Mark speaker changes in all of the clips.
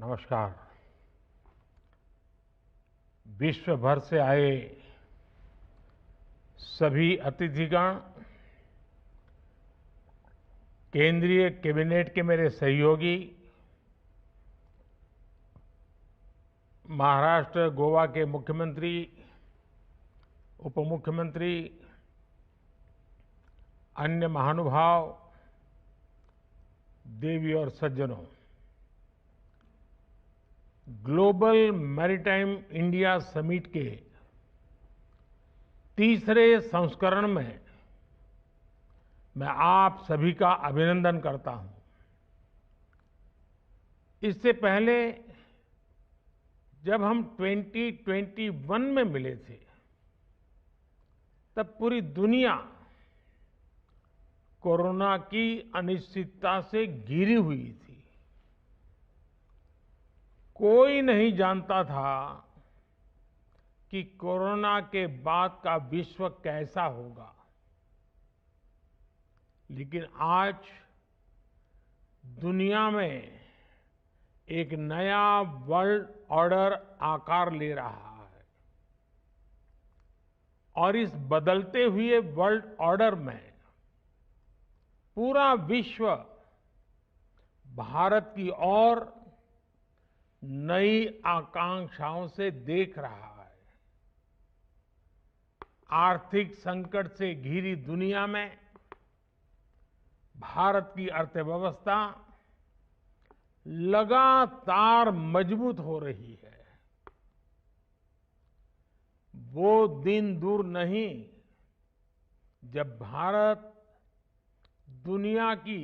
Speaker 1: नमस्कार। विश्व भर से आए सभी अतिथिगण, केंद्रीय कैबिनेट के मेरे सहयोगी, महाराष्ट्र, गोवा के मुख्यमंत्री, उप मुख्यमंत्री, अन्य महानुभाव, देवी और सज्जनों, ग्लोबल मैरीटाइम इंडिया समिट के तीसरे संस्करण में मैं आप सभी का अभिनंदन करता हूं। इससे पहले जब हम 2021 में मिले थे, तब पूरी दुनिया कोरोना की अनिश्चितता से घिरी हुई थी। कोई नहीं जानता था कि कोरोना के बाद का विश्व कैसा होगा। लेकिन आज दुनिया में एक नया वर्ल्ड ऑर्डर आकार ले रहा है और इस बदलते हुए वर्ल्ड ऑर्डर में पूरा विश्व भारत की ओर नई आकांक्षाओं से देख रहा है। आर्थिक संकट से घिरी दुनिया में भारत की अर्थव्यवस्था लगातार मजबूत हो रही है। वो दिन दूर नहीं जब भारत दुनिया की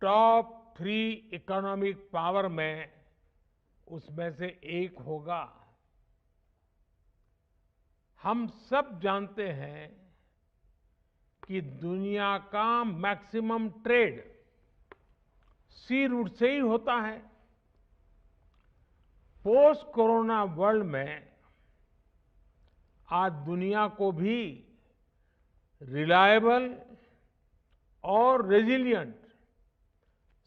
Speaker 1: टॉप 3 इकोनॉमिक पावर में उसमें से एक होगा। हम सब जानते हैं कि दुनिया का मैक्सिमम ट्रेड सी रूट से ही होता है। पोस्ट कोरोना वर्ल्ड में आज दुनिया को भी रिलायबल और रेजिलिएंट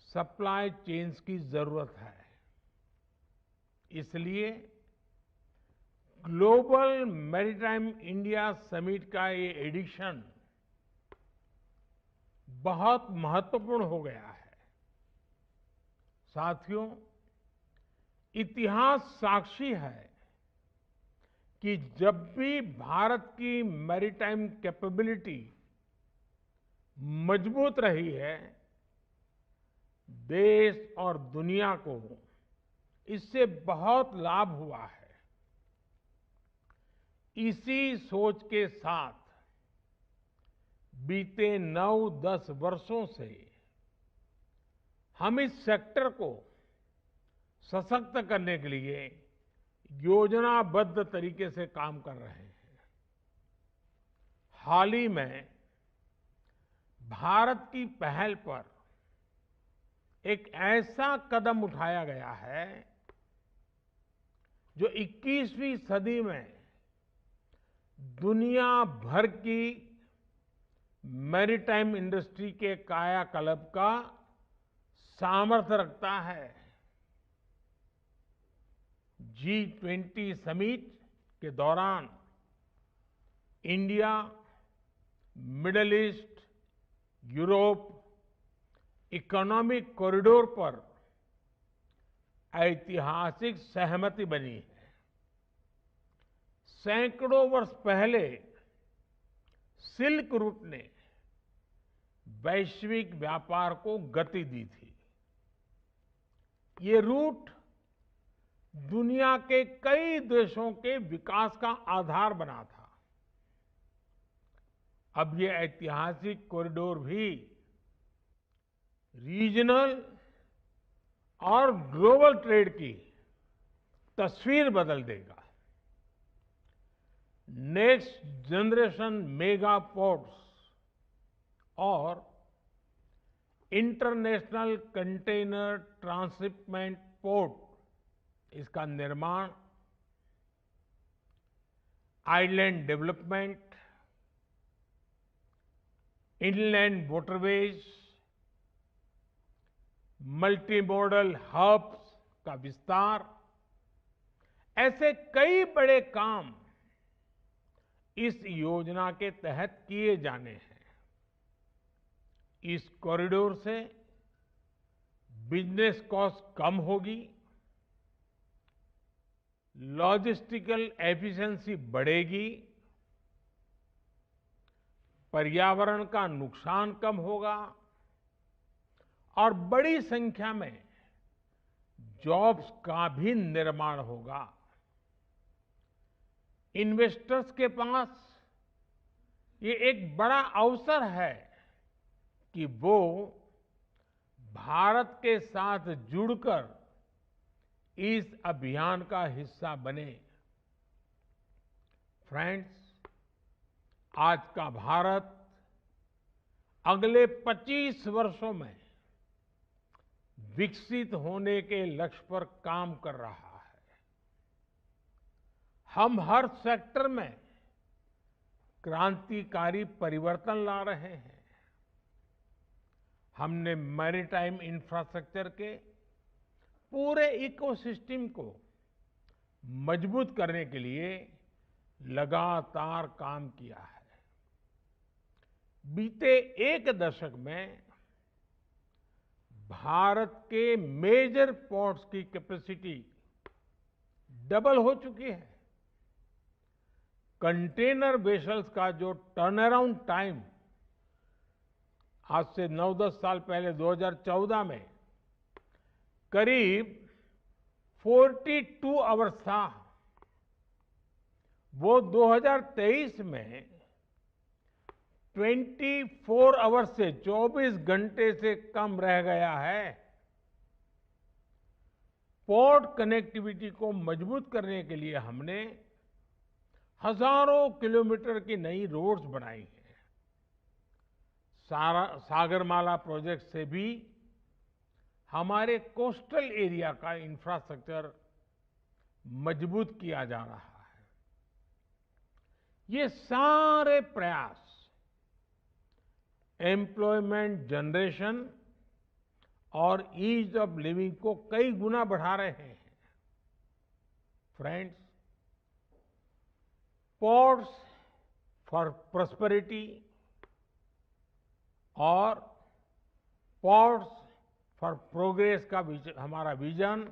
Speaker 1: सप्लाई चेन्स की जरूरत है। इसलिए ग्लोबल मैरीटाइम इंडिया समिट का ये एडिशन बहुत महत्वपूर्ण हो गया है। साथियों, इतिहास साक्षी है कि जब भी भारत की मैरीटाइम कैपेबिलिटी मजबूत रही है, देश और दुनिया को इससे बहुत लाभ हुआ है। इसी सोच के साथ बीते 9-10 वर्षों से हम इस सेक्टर को सशक्त करने के लिए योजनाबद्ध तरीके से काम कर रहे हैं। हाल ही में भारत की पहल पर एक ऐसा कदम उठाया गया है जो 21वीं सदी में दुनिया भर की मैरीटाइम इंडस्ट्री के कायाकल्प का सामर्थ्य रखता है। G20 समिट के दौरान India, middle east, Europe economic corridor पर ऐतिहासिक सहमति बनी है। सैकड़ों वर्ष पहले सिल्क रूट ने वैश्विक व्यापार को गति दी थी। ये रूट दुनिया के कई देशों के विकास का आधार बना था। अब ये ऐतिहासिक कॉरिडोर भी रीजनल और ग्लोबल ट्रेड की तस्वीर बदल देगा। नेक्स्ट जनरेशन मेगा पोर्ट्स और इंटरनेशनल कंटेनर ट्रांसशिपमेंट पोर्ट, इसका निर्माण, island development, inland waterways, multi modal hubs का विस्तार, ऐसे कई बड़े काम इस योजना के तहत किए जाने हैं। इस कॉरिडोर से बिजनेस कॉस्ट कम होगी, लॉजिस्टिकल एफिशिएंसी बढ़ेगी, पर्यावरण का नुकसान कम होगा और बड़ी संख्या में जॉब्स का भी निर्माण होगा। इन्वेस्टर्स के पास ये एक बड़ा अवसर है कि वो भारत के साथ जुड़कर इस अभियान का हिस्सा बने। फ्रेंड्स, आज का भारत अगले 25 वर्षों में विकसित होने के लक्ष्य पर काम कर रहा है। हम हर सेक्टर में क्रांतिकारी परिवर्तन ला रहे हैं। हमने मैरीटाइम इंफ्रास्ट्रक्चर के पूरे इकोसिस्टम को मजबूत करने के लिए लगातार काम किया है। बीते एक दशक में भारत के मेजर पोर्ट्स की कैपेसिटी डबल हो चुकी है। कंटेनर वेसल्स का जो टर्न अराउंड टाइम आज से 9-10 साल पहले 2014 में करीब 42 आवर्स था, वो 2023 में 24 आवर्स से 24 घंटे से कम रह गया है। पोर्ट कनेक्टिविटी को मजबूत करने के लिए हमने हजारों किलोमीटर की नई रोड्स बनाई हैं। सागरमाला प्रोजेक्ट से भी हमारे कोस्टल एरिया का इंफ्रास्ट्रक्चर मजबूत किया जा रहा है। ये सारे प्रयास एम्प्लॉयमेंट जनरेशन और ईज ऑफ लिविंग को कई गुना बढ़ा रहे हैं। फ्रेंड्स, पोर्ट्स फॉर प्रॉस्पेरिटी और पोर्ट्स फॉर प्रोग्रेस का हमारा विजन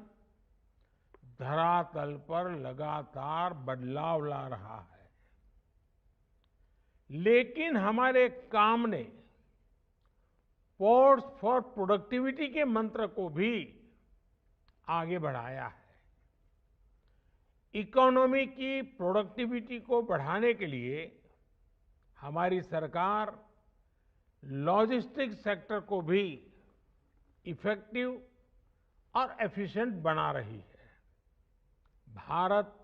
Speaker 1: धरातल पर लगातार बदलाव ला रहा है। लेकिन हमारे काम ने पोर्ट्स फॉर प्रोडक्टिविटी के मंत्र को भी आगे बढ़ाया है। इकोनॉमी की प्रोडक्टिविटी को बढ़ाने के लिए हमारी सरकार लॉजिस्टिक्स सेक्टर को भी इफेक्टिव और एफिशिएंट बना रही है। भारत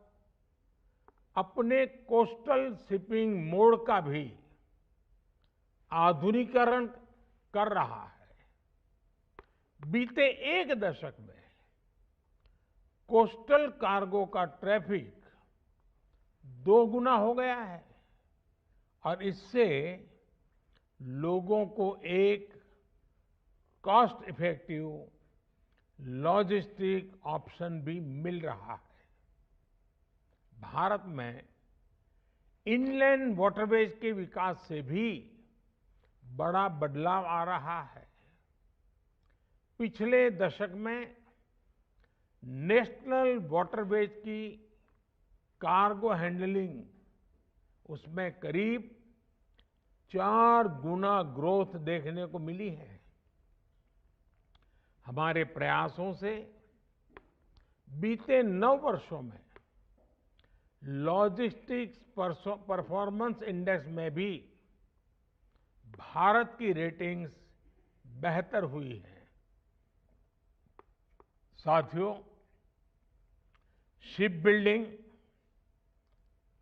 Speaker 1: अपने कोस्टल शिपिंग मोड का भी आधुनिकीकरण कर रहा है। बीते एक दशक में कोस्टल कार्गो का ट्रैफिक 2 गुना हो गया है और इससे लोगों को एक कॉस्ट इफेक्टिव लॉजिस्टिक ऑप्शन भी मिल रहा है। भारत में इनलैंड वाटरवेज के विकास से भी बड़ा बदलाव आ रहा है। पिछले दशक में नेशनल वाटरवेज की कार्गो हैंडलिंग उसमें करीब 4 गुना ग्रोथ देखने को मिली है। हमारे प्रयासों से बीते 9 वर्षों में लॉजिस्टिक्स परफॉर्मेंस इंडेक्स में भी भारत की रेटिंग्स बेहतर हुई है। साथियों, शिप बिल्डिंग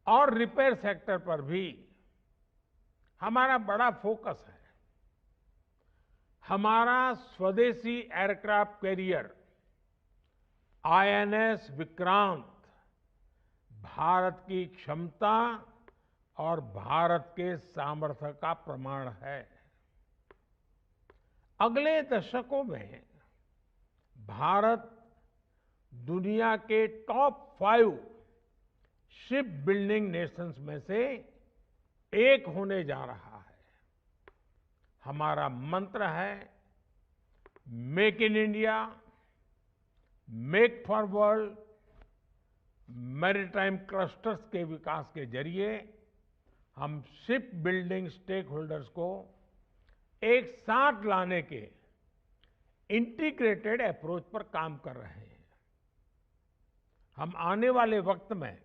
Speaker 1: और रिपेयर सेक्टर पर भी हमारा बड़ा फोकस है। हमारा स्वदेशी aircraft carrier INS Vikrant Bharat की क्षमता और भारत के सामर्थ्य का प्रमाण है। अगले दशकों में भारत दुनिया के टॉप 5 शिप बिल्डिंग नेशंस में से एक होने जा रहा है। हमारा मंत्र है make in India, make for world. Maritime clusters के विकास के जरिए हम शिप बिल्डिंग स्टेक होल्डर्स को एक साथ लाने के इंटीग्रेटेड अप्रोच पर काम कर रहे हैं। हम आने वाले वक्त में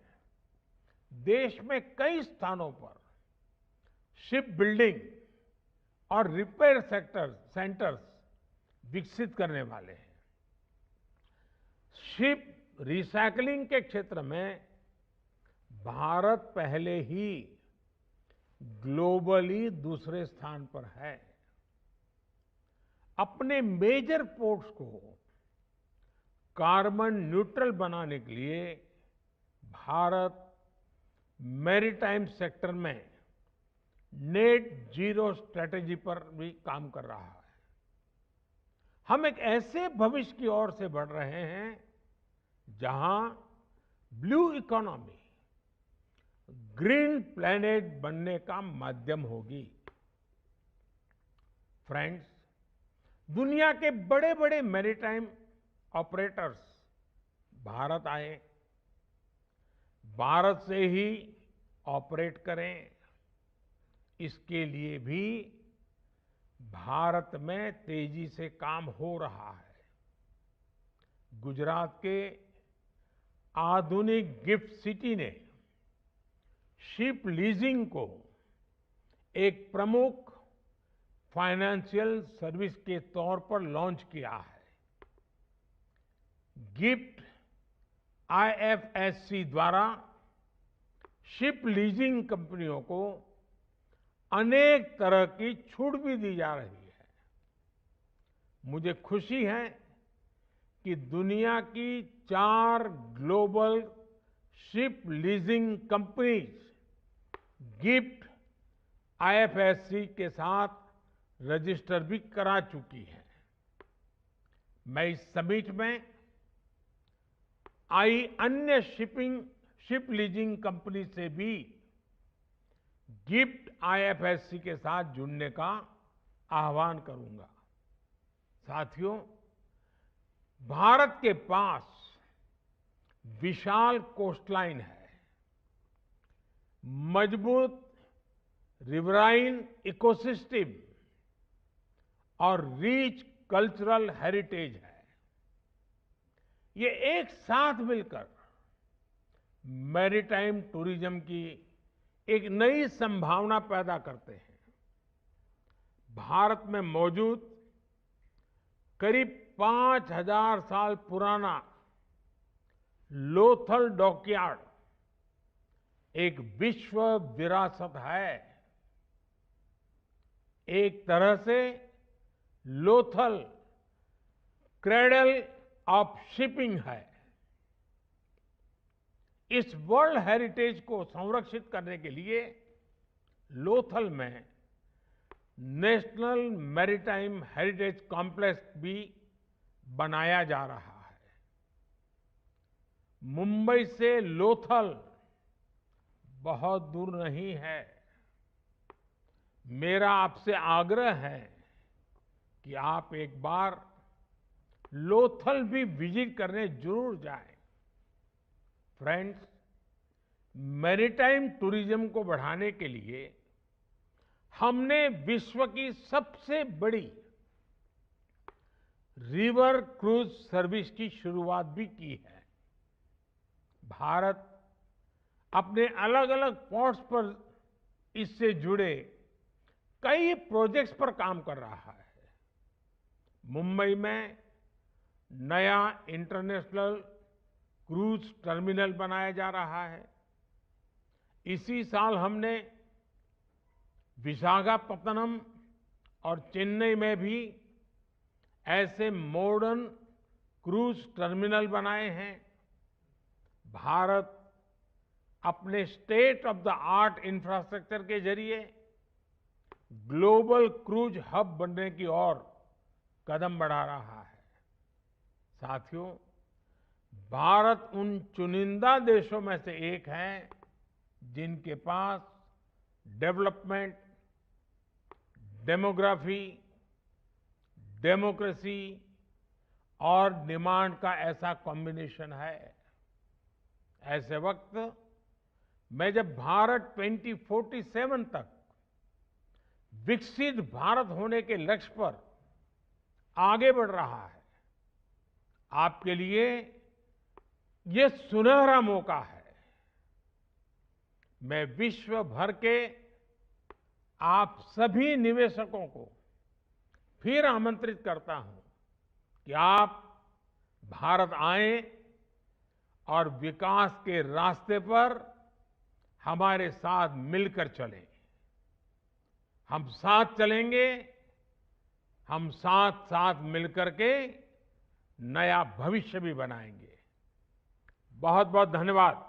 Speaker 1: देश में कई स्थानों पर शिप बिल्डिंग और रिपेयर सेंटर्स विकसित करने वाले हैं। शिप रिसाइकलिंग के क्षेत्र में भारत पहले ही ग्लोबली दूसरे स्थान पर है। अपने मेजर पोर्ट्स को कार्बन न्यूट्रल बनाने के लिए भारत मैरीटाइम सेक्टर में नेट जीरो स्ट्रेटेजी पर भी काम कर रहा है। हम एक ऐसे भविष्य की ओर से बढ़ रहे हैं जहां ब्लू इकोनॉमी ग्रीन प्लैनेट बनने का माध्यम होगी। फ्रेंड्स, दुनिया के बड़े बड़े मैरीटाइम ऑपरेटर्स भारत आए, भारत से ही ऑपरेट करें, इसके लिए भी भारत में तेजी से काम हो रहा है। गुजरात के आधुनिक गिफ्ट सिटी ने शिप लीजिंग को एक प्रमुख फाइनेंशियल सर्विस के तौर पर लॉन्च किया है। गिफ्ट आईएफएससी द्वारा शिप लीजिंग कंपनियों को अनेक तरह की छूट भी दी जा रही है। मुझे खुशी है कि दुनिया की 4 global ship leasing companies GIFT IFSC के साथ रजिस्टर भी करा चुकी है। मैं इस समिट में आई अन्य शिप लीजिंग कंपनी से भी गिफ्ट आईएफएससी के साथ जुड़ने का आह्वान करूंगा। साथियों, भारत के पास विशाल कोस्टलाइन है, मजबूत रिवराइन इकोसिस्टम और रिच कल्चरल हेरिटेज है। ये एक साथ मिलकर मैरीटाइम टूरिज्म की एक नई संभावना पैदा करते हैं। भारत में मौजूद करीब 5000 साल पुराना लोथल डॉकयार्ड एक विश्व विरासत है। एक तरह से लोथल क्रेडल ऑफ शिपिंग है। इस वर्ल्ड हेरिटेज को संरक्षित करने के लिए लोथल में नेशनल मैरीटाइम हेरिटेज कॉम्प्लेक्स भी बनाया जा रहा है। मुंबई से लोथल बहुत दूर नहीं है। मेरा आपसे आग्रह है कि आप एक बार लोथल भी विजिट करने जरूर जाएं। फ्रेंड्स, मैरीटाइम टूरिज्म को बढ़ाने के लिए हमने विश्व की सबसे बड़ी रिवर क्रूज सर्विस की शुरुआत भी की है। भारत अपने अलग अलग पोर्ट्स पर इससे जुड़े कई प्रोजेक्ट्स पर काम कर रहा है। मुंबई में नया इंटरनेशनल क्रूज टर्मिनल बनाया जा रहा है। इसी साल हमने विशाखापत्तनम और चेन्नई में भी ऐसे मॉडर्न क्रूज टर्मिनल बनाए हैं। भारत अपने state of the art infrastructure के जरिए ग्लोबल क्रूज हब बनने की ओर कदम बढ़ा रहा है। साथियों, भारत उन चुनिंदा देशों में से एक है जिनके पास डेवलपमेंट, डेमोग्राफी, डेमोक्रेसी और डिमांड का ऐसा कॉम्बिनेशन है। ऐसे वक्त मैं जब भारत 2047 तक विकसित भारत होने के लक्ष्य पर आगे बढ़ रहा है, आपके लिए ये सुनहरा मौका है। मैं विश्व भर के आप सभी निवेशकों को फिर आमंत्रित करता हूं कि आप भारत आएं और विकास के रास्ते पर हमारे साथ मिलकर चलें। हम साथ चलेंगे, हम साथ साथ मिलकर के नया भविष्य भी बनाएंगे। बहुत बहुत धन्यवाद।